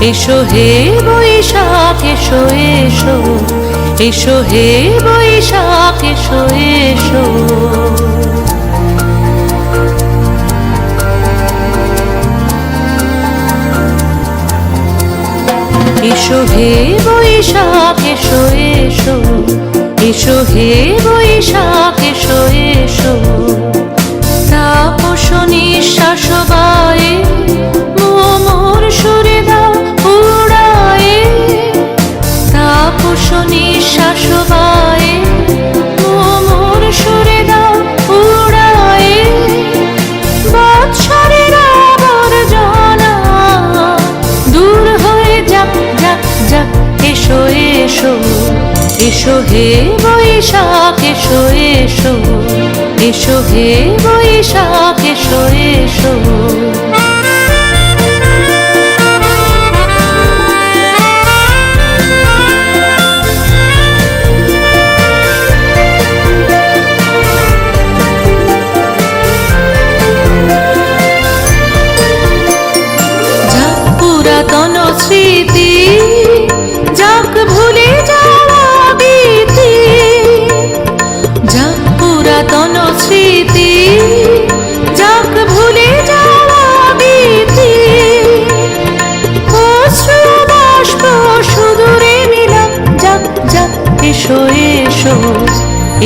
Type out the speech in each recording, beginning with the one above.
এসো হে বৈশাখ এসো এসো, এসো হে বৈশাখ এসো এসো। এসো হে বৈশাখ এসো এসো, এসো হে বৈশাখ এসো এসো। তাপস নিঃশ্বাস বায়ে মোর সুরে দাও উড়ায়ে, তাপস নিঃশ্বাস বায়ে মোর সুরে দাও উড়ায়ে। বৎসরের আবর্জনা দূর হয়ে যাক যাক যাক। এসো এসো, এসো হে বৈশাখ এসো এসো, এসো হে বৈশাখ এসো এসো। যাক পুরাতন স্মৃতি, যাক ভুলে যাওয়া গীতি, যাক পুরাতন স্মৃতি, যাক ভুলে যাওয়া গীতি। অশ্রু বাষ্প সুদূরে মিলাম যাক যাক। এসো এসো,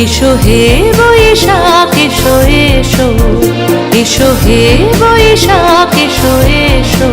এসো হে বৈশাখ এসো এসো, এসো হে বৈশাখ এসো এসো।